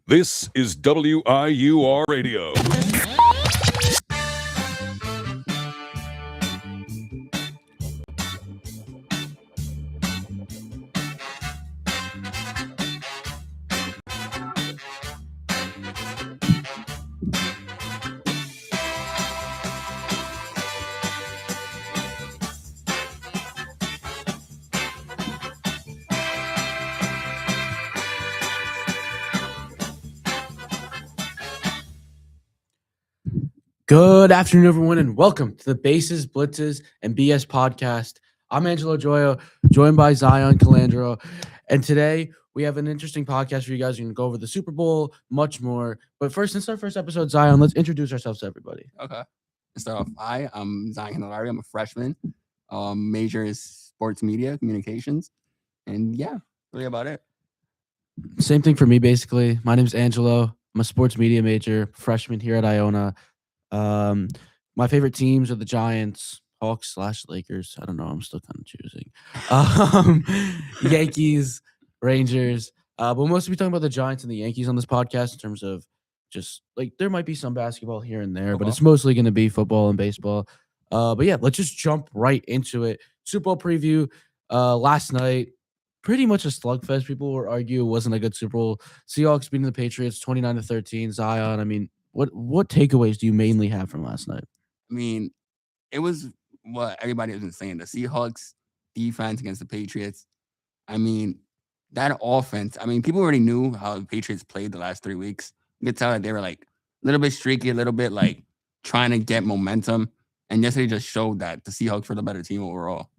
This is WIUR Radio. Good afternoon, everyone, and welcome to the Bases, Blitzes, and BS podcast. I'm Angelo Gioio, joined by Zion Candelario, and today we have an interesting podcast for you guys. We're going to go over the Super Bowl, much more. But first, since our first episode, Zion, let's introduce ourselves to everybody. Okay. So, hi, I'm Zion Candelario. I'm a freshman. Major is sports media, communications. And yeah, really about it. Same thing for me, basically. My name is Angelo. I'm a sports media major, freshman here at Iona. My favorite teams are the Giants, Hawks/Lakers. I don't know. I'm still kind of choosing. Yankees, Rangers. But we'll mostly be talking about the Giants and the Yankees on this podcast in terms of just like there might be some basketball here and there, but it's mostly going to be football and baseball. But yeah, let's just jump right into it. Super Bowl preview. Last night, pretty much a slugfest. People would argue it wasn't a good Super Bowl. Seahawks beating the Patriots 29-13. Zion, I mean, what takeaways do you mainly have from last night? I mean, it was what everybody was saying. The Seahawks defense against the Patriots. I mean, that offense. I mean, people already knew how the Patriots played the last 3 weeks. You could tell that they were like a little bit streaky, a little bit like trying to get momentum. And yesterday just showed that the Seahawks were the better team overall.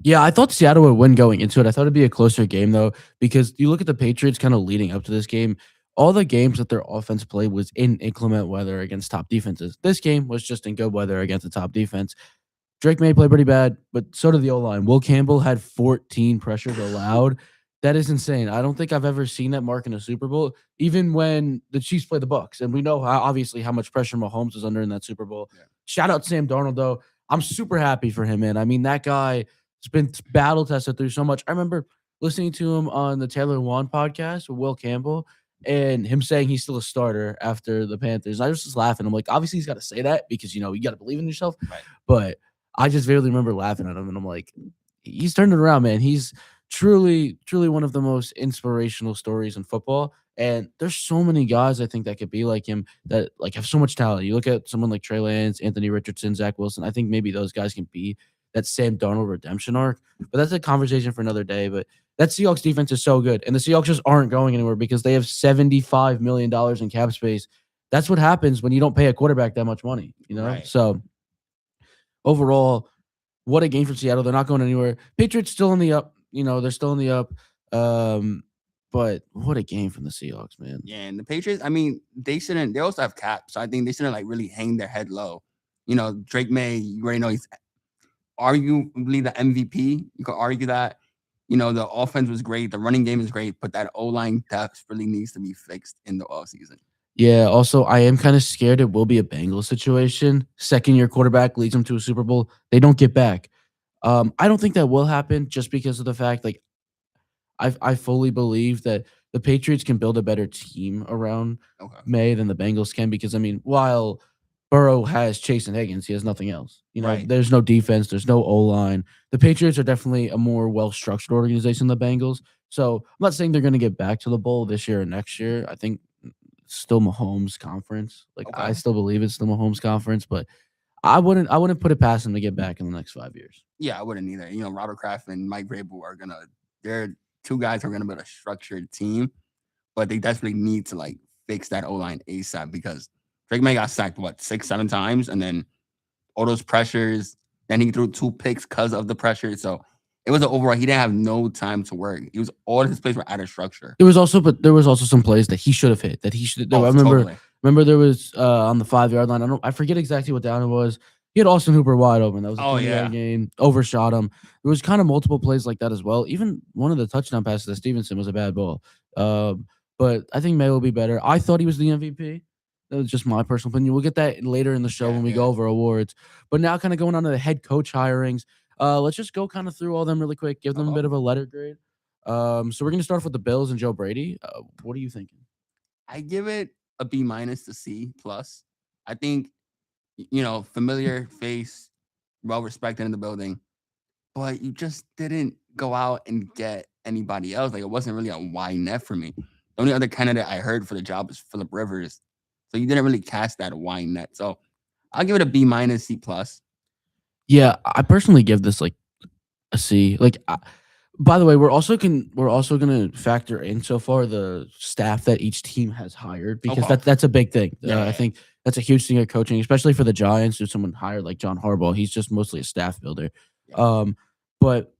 Yeah, I thought Seattle would win going into it. I thought it'd be a closer game, though, because you look at the Patriots kind of leading up to this game. All the games that their offense played was in inclement weather against top defenses. This game was just in good weather against the top defense. Drake May played pretty bad, but so did the O-line. Will Campbell had 14 pressures allowed. That is insane. I don't think I've ever seen that mark in a Super Bowl, even when the Chiefs play the Bucs. And we know obviously how much pressure Mahomes was under in that Super Bowl. Yeah. Shout out Sam Darnold, though. I'm super happy for him, man. I mean, that guy has been battle tested through so much. I remember listening to him on the Taylor Wan podcast with Will Campbell, and him saying he's still a starter after the Panthers. I was just laughing. I'm like, obviously he's got to say that because, you got to believe in yourself. Right. But I just vividly remember laughing at him, and I'm like, he's turned it around, man. He's truly, truly one of the most inspirational stories in football. And there's so many guys I think that could be like him that like have so much talent. You look at someone like Trey Lance, Anthony Richardson, Zach Wilson. I think maybe those guys can be that Sam Darnold redemption arc. But that's a conversation for another day. But that Seahawks defense is so good. And the Seahawks just aren't going anywhere because they have $75 million in cap space. That's what happens when you don't pay a quarterback that much money, Right. So overall, what a game from Seattle. They're not going anywhere. Patriots still in the up. They're still in the up. But what a game from the Seahawks, man. Yeah, and the Patriots, I mean, they also have cap. So I think they shouldn't like really hang their head low. Drake May, you already know he's arguably the MVP. You could argue that. The offense was great. The running game is great, but that O-line depth really needs to be fixed in the offseason. Yeah, also, I am kind of scared it will be a Bengals situation. Second-year quarterback leads them to a Super Bowl. They don't get back. I don't think that will happen just because of the fact, like, I fully believe that the Patriots can build a better team around May than the Bengals can because, I mean, while Burrow has Chase and Higgins, he has nothing else. Right. There's no defense. There's no O-line. The Patriots are definitely a more well-structured organization than the Bengals. So I'm not saying they're going to get back to the bowl this year or next year. I think it's still Mahomes' conference. I still believe it's still Mahomes' conference, but I wouldn't put it past them to get back in the next 5 years. Yeah, I wouldn't either. Robert Kraft and Mike Vrabel they're two guys who are going to build a structured team, but they desperately need to like fix that O-line ASAP because Drake May got sacked, 6-7 times, and then all those pressures. Then he threw 2 picks because of the pressure. So it was an overall. He didn't have no time to work. All his plays were out of structure. There was also some plays that he should have hit. That he should. I remember there was on the 5-yard line. I forget exactly what down it was. He had Austin Hooper wide open. That was a 20-yard game. Overshot him. There was kind of multiple plays like that as well. Even one of the touchdown passes to Stevenson was a bad ball. But I think May will be better. I thought he was the MVP. That was just my personal opinion. We'll get that later in the show when we go over awards. But now kind of going on to the head coach hirings. Let's just go kind of through all them really quick. Give them a bit of a letter grade. So we're going to start off with the Bills and Joe Brady. What are you thinking? I give it a B minus to C plus. I think familiar face, well respected in the building, but you just didn't go out and get anybody else. Like it wasn't really a wide net for me. The only other candidate I heard for the job was Philip Rivers, so you didn't really cast that wide net. So I'll give it a B minus C plus. Yeah, I personally give this like a C. Like, by the way, we're also gonna factor in so far the staff that each team has hired because Okay. that's a big thing. Yeah, I yeah, think that's a huge thing at coaching, especially for the Giants. Who someone hired like John Harbaugh, he's just mostly a staff builder. yeah. But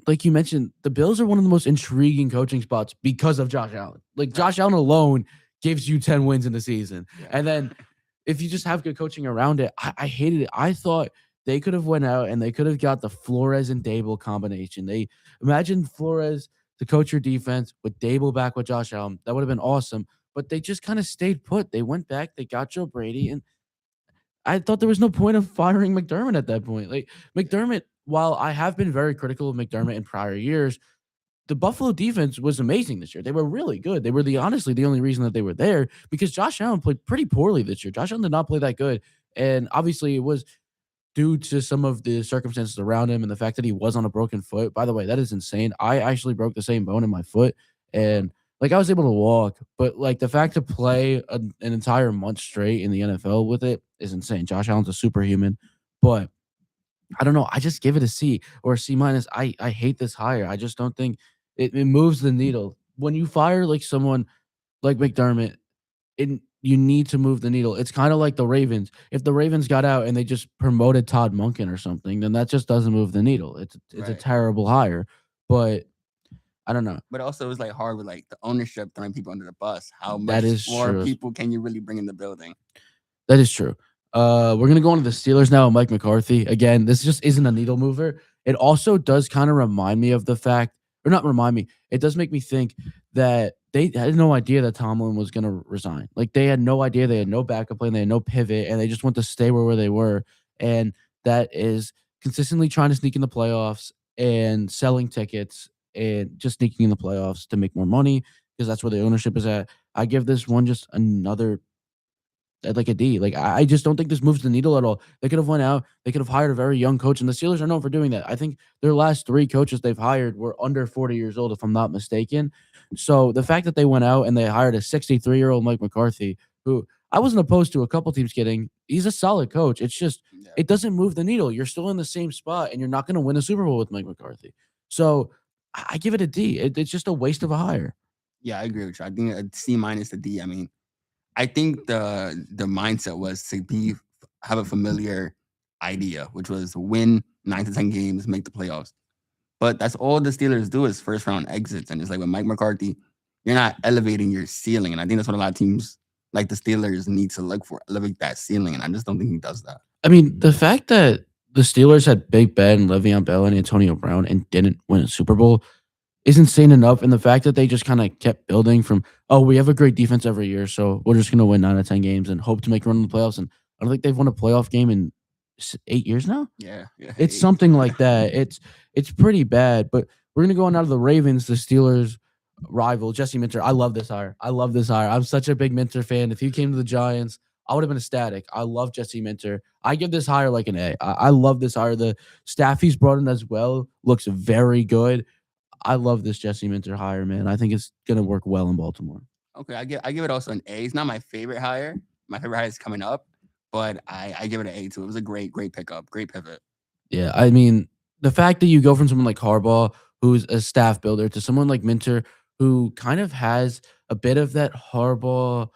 like you mentioned, the Bills are one of the most intriguing coaching spots because of Josh Allen. Like Right. Josh Allen alone gives you 10 wins in the season, Yeah. and then if you just have good coaching around it, I hated it. I thought they could have went out and they could have got the Flores and Dable combination. They imagine Flores to coach your defense with Dable back with Josh Allen. That would have been awesome. But they just kind of stayed put. They went back. They got Joe Brady, and I thought there was no point of firing McDermott at that point. Like McDermott, while I have been very critical of McDermott in prior years, the Buffalo defense was amazing this year. They were really good. They were honestly the only reason that they were there because Josh Allen played pretty poorly this year. Josh Allen did not play that good. And obviously it was due to some of the circumstances around him and the fact that he was on a broken foot. By the way, that is insane. I actually broke the same bone in my foot and like I was able to walk, but like the fact to play an entire month straight in the NFL with it is insane. Josh Allen's a superhuman, but I don't know. I just give it a C or a C minus. I hate this hire. I just don't think it moves the needle. When you fire like someone like McDermott, you need to move the needle. It's kind of like the Ravens. If the Ravens got out and they just promoted Todd Monken or something, then that just doesn't move the needle. It's a Right. terrible hire. But I don't know. But also, it was like hard with like the ownership throwing people under the bus. How That much is more true. people can you really bring in the building? That is true. We're gonna go on to the Steelers now. Mike McCarthy. Again, this just isn't a needle mover. It also does kind of remind me of the fact, or not remind me. It does make me think that they had no idea that Tomlin was gonna resign. Like they had no idea. They had no backup plan. They had no pivot, and they just want to stay where they were. And that is consistently trying to sneak in the playoffs and selling tickets and just sneaking in the playoffs to make more money because that's where the ownership is at. I give this one just another at like a D. Like I just don't think this moves the needle at all. They could have went out. They could have hired a very young coach, and the Steelers are known for doing that. I think their last three coaches they've hired were under 40 years old, if I'm not mistaken. So the fact that they went out and they hired a 63-year-old Mike McCarthy, who I wasn't opposed to a couple teams getting, he's a solid coach. It's just Yeah. it doesn't move the needle. You're still in the same spot, and you're not going to win a Super Bowl with Mike McCarthy. So I give it a D. It's just a waste of a hire. Yeah, I agree with you. I think a C minus to D. I mean, I think the mindset was to have a familiar idea, which was win 9 to 10 games, make the playoffs. But that's all the Steelers do is first round exits. And it's like with Mike McCarthy, you're not elevating your ceiling. And I think that's what a lot of teams like the Steelers need to look for, elevate that ceiling. And I just don't think he does that. I mean, the fact that the Steelers had Big Ben, Le'Veon Bell, and Antonio Brown and didn't win a Super Bowl is insane enough. And the fact that they just kind of kept building from, oh, we have a great defense every year, so we're just going to win 9 out of 10 games and hope to make a run in the playoffs. And I don't think they've won a playoff game in 8 years now. Yeah. It's something like that. It's pretty bad. But we're going to go on out of the Ravens, the Steelers rival, Jesse Minter. I love this hire. I'm such a big Minter fan. If he came to the Giants, I would have been ecstatic. I love Jesse Minter. I give this hire like an A. I love this hire. The staff he's brought in as well looks very good. I love this Jesse Minter hire, man. I think it's gonna work well in Baltimore. Okay, I give it also an A. It's not my favorite hire. My favorite hire is coming up, but I give it an A too. It was a great pickup, great pivot. Yeah, I mean, the fact that you go from someone like Harbaugh, who's a staff builder, to someone like Minter, who kind of has a bit of that Harbaugh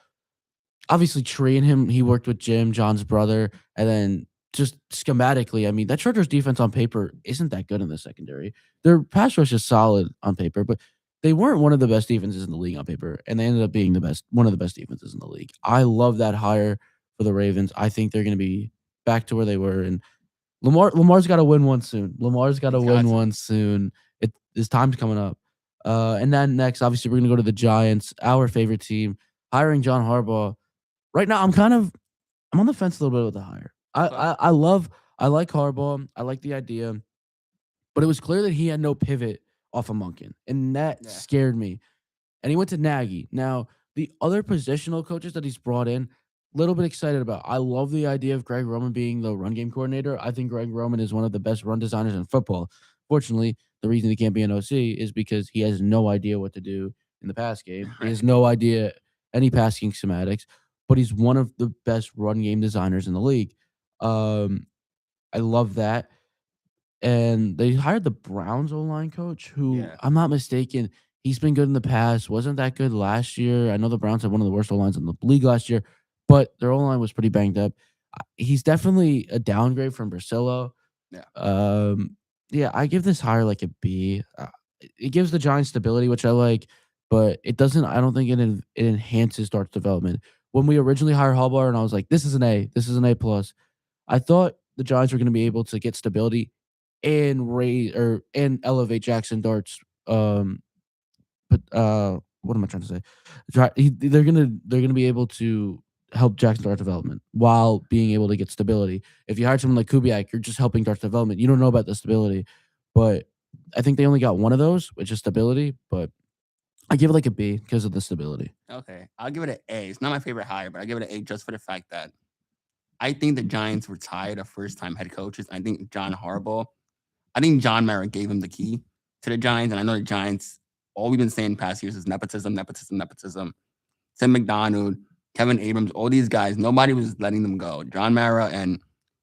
obviously tree in him. He worked with Jim, John's brother, and then just schematically, I mean, that Chargers defense on paper isn't that good in the secondary. Their pass rush is solid on paper, but they weren't one of the best defenses in the league on paper, and they ended up being one of the best defenses in the league. I love that hire for the Ravens. I think they're going to be back to where they were, and Lamar's got to win one soon. Lamar's got to He's got win to. one soon. His time's coming up. And then next, obviously, we're going to go to the Giants, our favorite team, hiring John Harbaugh. Right now, I'm on the fence a little bit with the hire. Okay. I like Harbaugh. I like the idea, but it was clear that he had no pivot off of Monken, and that Yeah. scared me. And he went to Nagy. Now, The other positional coaches that he's brought in, little bit excited about. I love the idea of Greg Roman being the run game coordinator. I think Greg Roman is one of the best run designers in football. Fortunately, the reason he can't be an OC is because he has no idea what to do in the pass game. He has Right. no idea any passing schematics, but he's one of the best run game designers in the league. Um, I love that. And they hired the Browns O-line coach, who Yeah. I'm not mistaken, he's been good in the past, wasn't that good last year. I know the Browns had one of the worst O-lines in the league last year, but their O-line was pretty banged up. He's definitely a downgrade from Brasillo. Yeah. Yeah, I give this hire like a B. It gives the Giants stability, which I like, but it doesn't. I don't think it enhances Dart's development. When we originally hired Hallbar, and I was like, "This is an A. This is an A plus." I thought the Giants were going to be able to get stability and raise and elevate Jackson Dart's but what am I trying to say? They're gonna be able to help Jackson Dart development while being able to get stability. If you hire someone like Kubiak, you're just helping Dart's development. You don't know about the stability, but I think they only got one of those, which is stability. But I give it like a B because of the stability. Okay. I'll give it an A. It's not my favorite hire, but I give it an A just for the fact that I think the Giants were tired of first time head coaches. I think I think John Mara gave him the key to the Giants. And I know the Giants, all we've been saying past years is nepotism, nepotism, nepotism. Tim McDonald, Kevin Abrams, all these guys, nobody was letting them go. John Mara and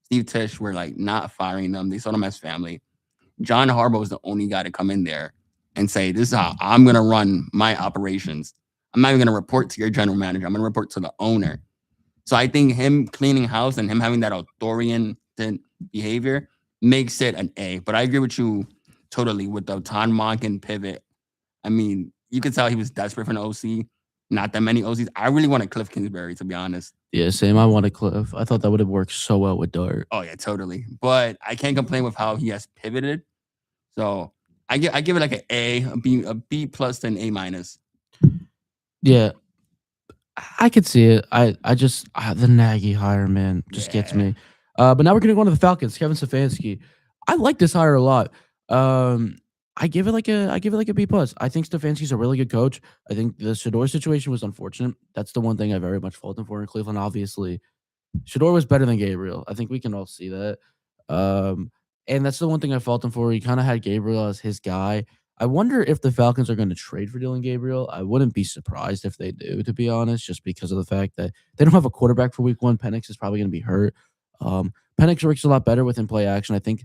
Steve Tisch were like not firing them. They saw them as family. John Harbaugh was the only guy to come in there and say, "This is how I'm going to run my operations. I'm not even going to report to your general manager. I'm going to report to the owner." So I think him cleaning house and him having that authorian behavior makes it an A. But I agree with you totally with the Todd Monken pivot. I mean, you could tell he was desperate for an OC. Not that many OCs. I really wanted Cliff Kingsbury, to be honest. Yeah, same. I wanted Cliff. I thought that would have worked so well with Dart. Oh yeah, totally. But I can't complain with how he has pivoted. So I give it like an a B plus, and A minus. Yeah, I could see it. I just the Nagy hire, man, just gets Yeah. me. But now we're gonna go on to the Falcons. Kevin Stefanski. I like this hire a lot. Um, I give it like a B plus. I think Stefanski's a really good coach. I think the Shador situation was unfortunate. That's the one thing I very much fault him for in Cleveland. Obviously, Shador was better than Gabriel. I think we can all see that. Um, and that's the one thing I fault him for. He kind of had Gabriel as his guy. I wonder if the Falcons are going to trade for Dylan Gabriel. I wouldn't be surprised if they do, to be honest, just because of the fact that they don't have a quarterback for week one. Penix is probably going to be hurt. Penix works a lot better within play action. I think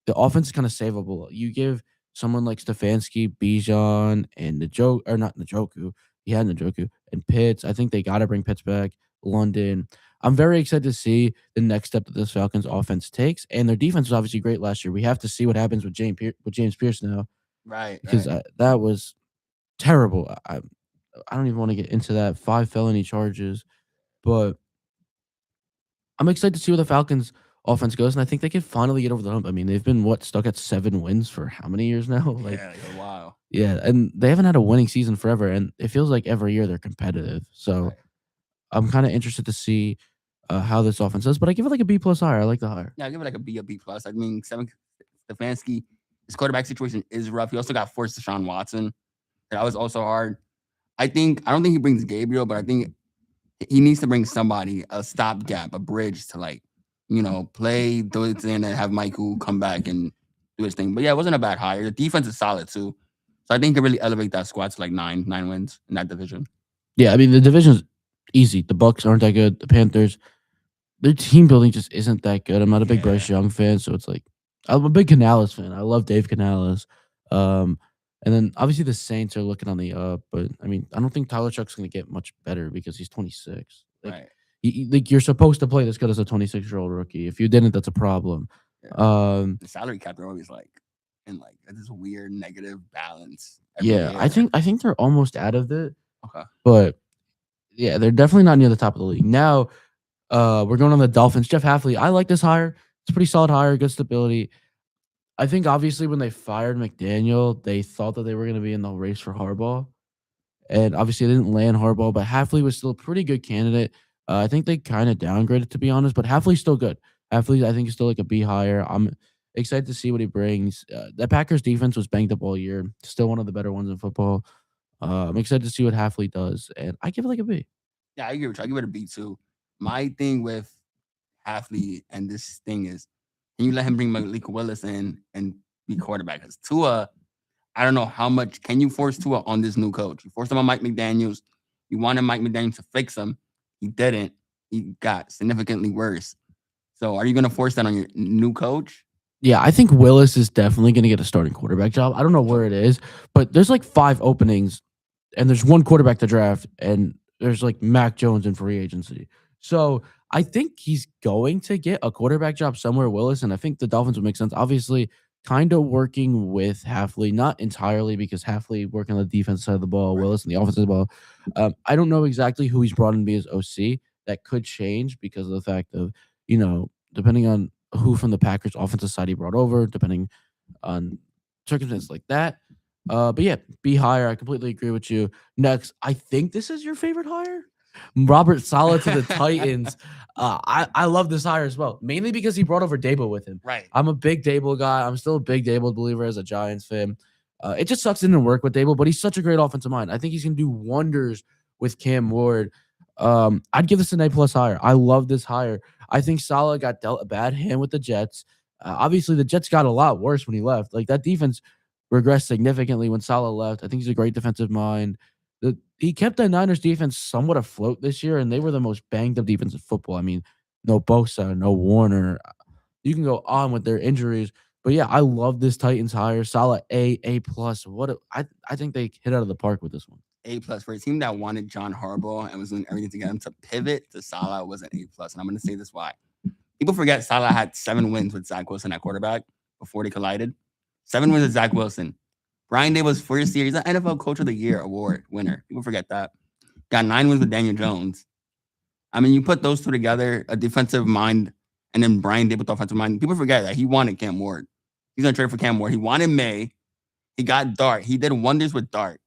the offense is kind of savable. You give someone like Stefanski, Bijan, and Njoku, or not Njoku. He had Njoku and Pitts. I think they got to bring Pitts back. London. I'm very excited to see the next step that this Falcons offense takes, and their defense was obviously great last year. We have to see what happens with James Pierce now Right, because right. that was terrible. I don't even want to get into that 5 felony charges, but I'm excited to see where the Falcons offense goes, and I think they can finally get over the hump. I mean, they've been stuck at 7 wins for how many years now? Like, Yeah, like a while. yeah, and they haven't had a winning season forever, and it feels like every year they're competitive. So Right. I'm kind of interested to see how this offense does, but I give it like a B plus hire. I like the hire. Yeah, I give it like a B plus. I mean, Stefanski, his quarterback situation is rough. He also got forced Deshaun Watson. That was also hard. I don't think he brings Gabriel, but I think he needs to bring somebody, a stopgap, a bridge to like, play those in and have Michael come back and do his thing. But yeah, it wasn't a bad hire. The defense is solid too. So I think he can really elevate that squad to like nine wins in that division. Yeah, I mean the division's easy. The Bucks aren't that good. The Panthers, their team building just isn't that good. I'm not a big Bryce Yeah. Young fan, so it's like I'm a big Canales fan. I love Dave Canales. Um, and then obviously the Saints are looking on the up, but I mean I don't think Tyler Chuck's going to get much better because he's 26. Like, Right. like you're supposed to play this good as a 26-year-old rookie. If you didn't, that's a problem. Yeah. Um, The salary cap, they're always like in like this weird negative balance every yeah, year. I think they're almost out of it, Okay. but yeah, they're definitely not near the top of the league now. We're going on the Dolphins. Jeff Hafley. I like this hire. It's a pretty solid hire, good stability. I think obviously when they fired McDaniel, they thought that they were going to be in the race for Harbaugh, and obviously they didn't land Harbaugh. But Hafley was still a pretty good candidate. I think they kind of downgraded to be honest, but Hafley's still good. Hafley, I think, is still like a B hire. I'm excited to see what he brings. The Packers defense was banged up all year. Still one of the better ones in football. I'm excited to see what Halfley does, and I give it like a B. Yeah, I agree with you. I give it a B too. My thing with Halfley and this thing is, can you let him bring Malik Willis in and be quarterback? Because Tua, I don't know how much can you force Tua on this new coach. You forced him on Mike McDaniels. You wanted Mike McDaniels to fix him. He didn't. He got significantly worse. So are you going to force that on your new coach? Yeah, I think Willis is definitely going to get a starting quarterback job. I don't know where it is, but there's like 5 openings and there's one quarterback to draft, and there's like Mac Jones in free agency. So I think he's going to get a quarterback job somewhere, Willis, and I think the Dolphins would make sense. Obviously, kind of working with Halfley, not entirely because Halfley working on the defensive side of the ball, Right. Willis on the offensive side of the ball. I don't know exactly who he's brought in to be his OC. That could change because of the fact of, depending on who from the Packers offensive side he brought over, depending on circumstances like that. But yeah, be higher. I completely agree with you. Next, I think this is your favorite hire. Robert Saleh to the Titans. I love this hire as well, mainly because he brought over Dable with him. Right. I'm a big Dable guy. I'm still a big Dable believer as a Giants fan. It just sucks it didn't work with Dable, but he's such a great offensive mind. I think he's gonna do wonders with Cam Ward. I'd give this an A+ hire. I love this hire. I think Saleh got dealt a bad hand with the Jets. Obviously, the Jets got a lot worse when he left. Like that defense regressed significantly when Saleh left. I think he's a great defensive mind. He kept the Niners defense somewhat afloat this year, and they were the most banged up defense in football. I mean, no Bosa, no Warner. You can go on with their injuries, but yeah, I love this Titans hire. Saleh A+. I think they hit out of the park with this one. A+ for a team that wanted John Harbaugh and was doing everything to get him to pivot to Saleh was an A+. And I'm going to say this why. People forget Saleh had 7 wins with Zach Wilson at quarterback before they collided. 7 wins with Zach Wilson. Brian Dable's first year, he's an NFL Coach of the Year award winner. People forget that. Got 9 wins with Daniel Jones. I mean, you put those two together, a defensive mind, and then Brian Dable with offensive mind. People forget that he wanted Cam Ward. He's going to trade for Cam Ward. He wanted May. He got Dart. He did wonders with Dart.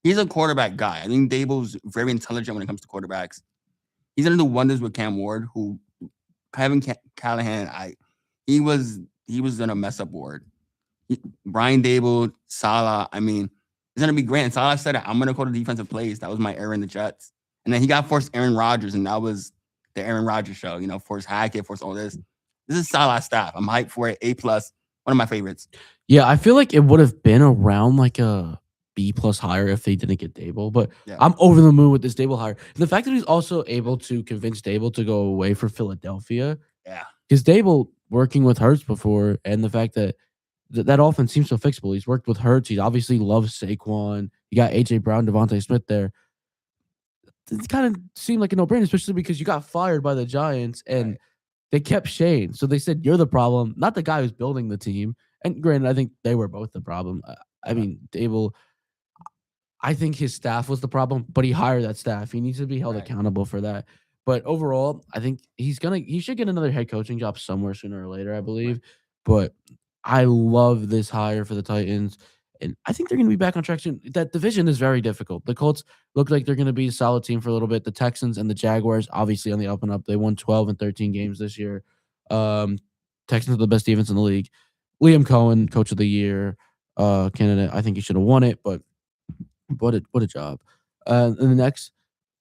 He's a quarterback guy. I think Dable's very intelligent when it comes to quarterbacks. He's going to do wonders with Cam Ward, who Kevin Callahan, he was going to mess up Ward. Brian Dable, Saleh, I mean, it's going to be great. And Saleh said, I'm going to call the defensive plays. That was my error in the Jets. And then he got forced Aaron Rodgers, and that was the Aaron Rodgers show. Forced Hackett, forced all this. This is Saleh's staff. I'm hyped for it. A+. One of my favorites. Yeah, I feel like it would have been around like a B+ hire if they didn't get Dable, but yeah. I'm over the moon with this Dable hire. And the fact that he's also able to convince Dable to go away for Philadelphia. Yeah. Because Dable working with Hurts before, and the fact that that offense seems so fixable. He's worked with Hurts. He obviously loves Saquon. You got A.J. Brown, Devontae Smith there. It kind of seemed like a no-brainer, especially because you got fired by the Giants, and they kept Shane. So they said, you're the problem, not the guy who's building the team. And granted, I think they were both the problem. I mean, Dable, I think his staff was the problem, but he hired that staff. He needs to be held accountable for that. But overall, I think he should get another head coaching job somewhere sooner or later, I believe. But I love this hire for the Titans, and I think they're going to be back on track soon. That division is very difficult. The Colts look like they're going to be a solid team for a little bit. The Texans and the Jaguars, obviously on the up and up. They won 12 and 13 games this year. Texans are the best defense in the league. Liam Cohen, Coach of the Year candidate. I think he should have won it, but what a job. And the next,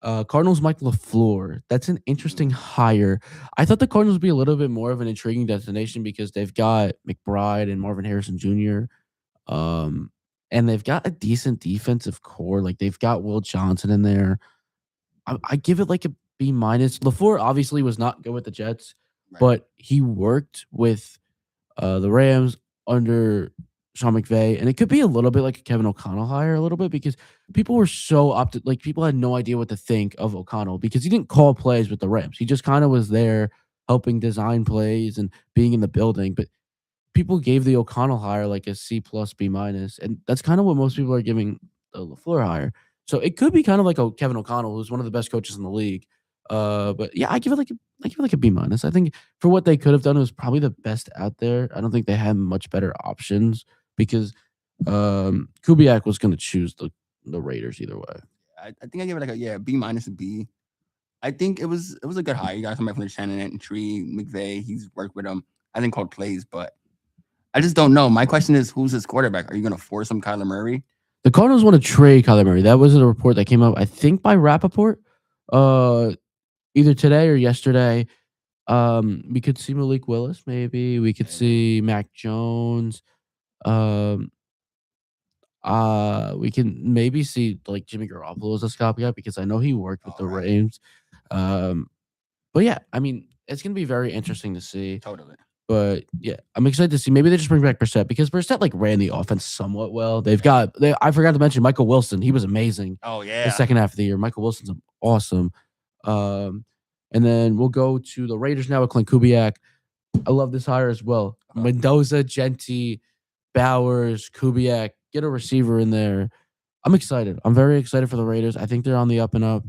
Cardinals Mike LaFleur. That's an interesting hire. I thought the Cardinals would be a little bit more of an intriguing destination because they've got McBride and Marvin Harrison Jr. And they've got a decent defensive core. Like they've got Will Johnson in there. I give it like a B-. LaFleur obviously was not good with the Jets, but he worked with the Rams under Sean McVay, and it could be a little bit like a Kevin O'Connell hire a little bit because people were so people had no idea what to think of O'Connell because he didn't call plays with the Rams. He just kind of was there helping design plays and being in the building. But people gave the O'Connell hire like a C+, B-, and that's kind of what most people are giving the LaFleur hire. So it could be kind of like a Kevin O'Connell, who's one of the best coaches in the league. But yeah, I give it like a B-. I think for what they could have done, it was probably the best out there. I don't think they had much better options because Kubiak was going to choose the Raiders either way. I think I gave it like a B- and B. I think it was a good hire. You got somebody from the Shannon and Tree, McVay. He's worked with him. I think called plays, but I just don't know. My question is, who's his quarterback? Are you going to force him Kyler Murray? The Cardinals want to trade Kyler Murray. That was a report that came out, I think, by Rappaport, uh, either today or yesterday. We could see Malik Willis, maybe. We could Maybe. see Mac Jones. Um, we can maybe see like Jimmy Garoppolo as a stopgap because I know he worked with All the right. Rams. But yeah, I mean, it's gonna be very interesting to see. Totally. But yeah, I'm excited to see. Maybe they just bring back Brissett because Brissett like ran the offense somewhat well. They've got I forgot to mention Michael Wilson. He was amazing Oh the yeah. second half of the year. Michael Wilson's awesome. Um, and then we'll go to the Raiders now with Clint Kubiak. I love this hire as well. Mendoza, Genti, Bowers, Kubiak. Get a receiver in there. I'm excited. I'm very excited for the Raiders. I think they're on the up and up.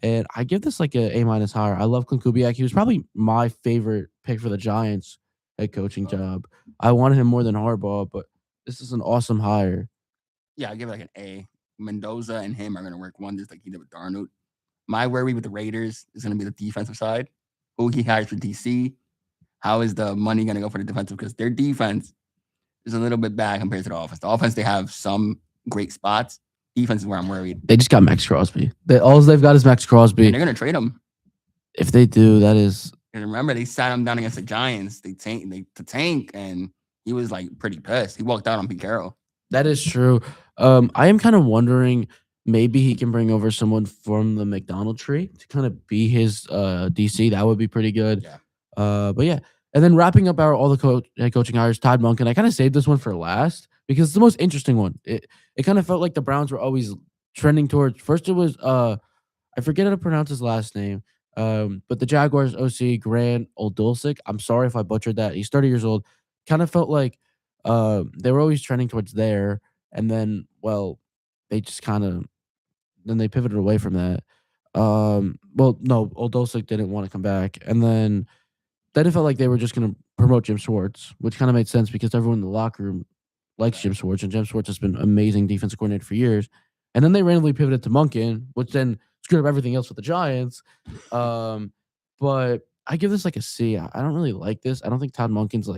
And I give this like a A- higher. I love Clint Kubiak. He was probably my favorite pick for the Giants head coaching job. I wanted him more than Harbaugh, but this is an awesome hire. Yeah, I give it like an A. Mendoza and him are gonna work wonders like he did with Darnold. My worry with the Raiders is gonna be the defensive side. Who he hires for DC. How is the money gonna go for the defensive? Because their defense is a little bit bad compared to the offense. The offense, they have some great spots. Defense is where I'm worried. They just got Max Crosby. All they've got is Max Crosby. And they're gonna trade him. If they do, that is. And remember, they sat him down against the Giants. They tank, and he was like pretty pissed. He walked out on Pete Carroll. That is true. I am kind of wondering maybe he can bring over someone from the McDonald tree to kind of be his DC. That would be pretty good. Yeah. But yeah. And then wrapping up all the head coaching hires, Todd Monken. I kind of saved this one for last because it's the most interesting one. It kind of felt like the Browns were always trending towards. First, it was I forget how to pronounce his last name. But the Jaguars OC Grant Oldulcik. I'm sorry if I butchered that. He's 30 years old. Kind of felt like they were always trending towards there, and then they just kind of then they pivoted away from that. Well, no, Oldulcik didn't want to come back, and then it felt like they were just going to promote Jim Schwartz, which kind of made sense because everyone in the locker room likes Jim Schwartz, and Jim Schwartz has been amazing defensive coordinator for years. And then they randomly pivoted to Monken, which then screwed up everything else with the Giants. But I give this like a C. I don't really like this. I don't think Todd Monken's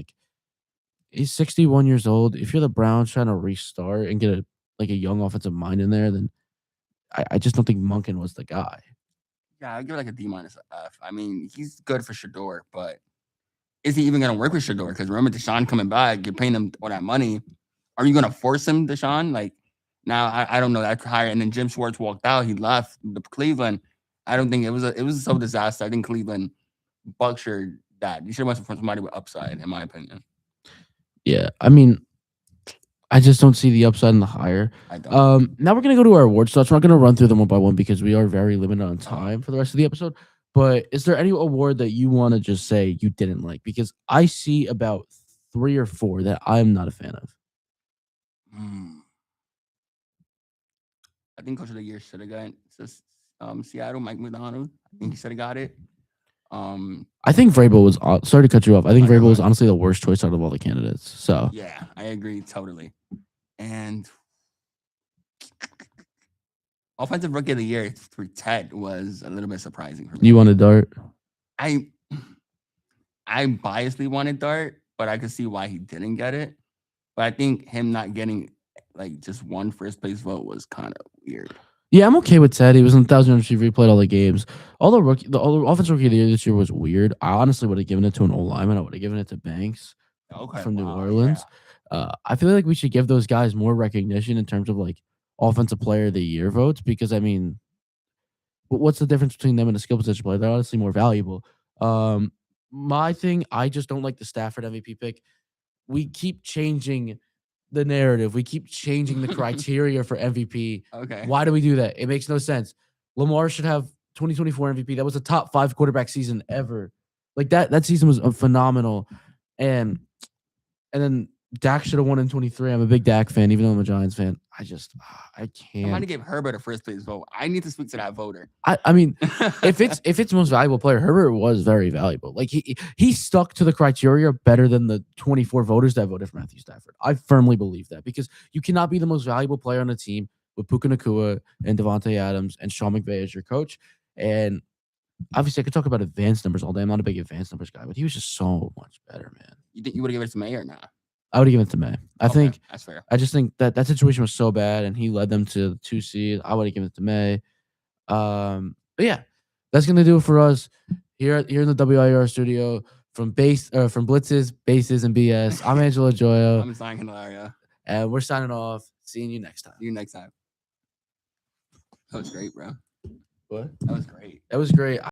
he's 61 years old. If you're the Browns trying to restart and get a young offensive mind in there, then I just don't think Monken was the guy. Yeah, I give it like a D minus F. I mean, he's good for Shador, but is he even going to work with Shador? Because remember, Deshaun coming back, you're paying him all that money. Are you going to force him, Deshaun? Now I don't know that hire. And then Jim Schwartz walked out. He left the Cleveland. I don't think it was so disaster. I think Cleveland butchered that. You should have went for somebody with upside, in my opinion. Yeah, I mean, I just don't see the upside in the hire. I don't. Now we're gonna go to our awards thoughts. We're not gonna run through them one by one because we are very limited on time for the rest of the episode. But is there any award that you want to just say you didn't like? Because I see about 3 or 4 that I'm not a fan of. I think Coach of the Year should have gotten Seattle, Mike McDonald. I think he should have got it. I think Vrabel was. Sorry to cut you off. I think Vrabel was honestly the worst choice out of all the candidates. So yeah, I agree totally. And Offensive Rookie of the Year for Ted was a little bit surprising for me. You wanted Dart? I biasly wanted Dart, but I could see why he didn't get it. But I think him not getting just one first place vote was kind of weird. Yeah, I'm okay with Ted. He was in 1,000 receiver. He played all the games. All the offensive rookie of the year this year was weird. I honestly would have given it to an old lineman. I would have given it to Banks from New Orleans. Yeah. I feel like we should give those guys more recognition in terms of offensive player of the year votes because I mean, what's the difference between them and a skill position player? They're honestly more valuable. My thing, I just don't like the Stafford MVP pick. We keep changing the narrative. We keep changing the criteria for MVP. Okay. Why do we do that? It makes no sense. Lamar should have 2024 MVP. That was a top 5 quarterback season ever. That season was phenomenal. And then Dak should have won in 23. I'm a big Dak fan, even though I'm a Giants fan. I can't. I'm going to give Herbert a first place vote. I need to speak to that voter. I mean, if it's most valuable player, Herbert was very valuable. He stuck to the criteria better than the 24 voters that voted for Matthew Stafford. I firmly believe that because you cannot be the most valuable player on the team with Puka Nacua and Devontae Adams and Sean McVay as your coach. And obviously, I could talk about advanced numbers all day. I'm not a big advanced numbers guy, but he was just so much better, man. You think you would have given it to May or not? I would have given it to May. I Okay, think that's fair. I just think that situation was so bad, and he led them to the 2 seed. I would have given it to May. But yeah, that's gonna do it for us here in the WIR studio from Blitzes, Bases, and BS. I'm Angelo Gioio, I'm signing Candelario. and we're signing off. Seeing you next time. See you next time. That was great, bro. What? That was great. That was great.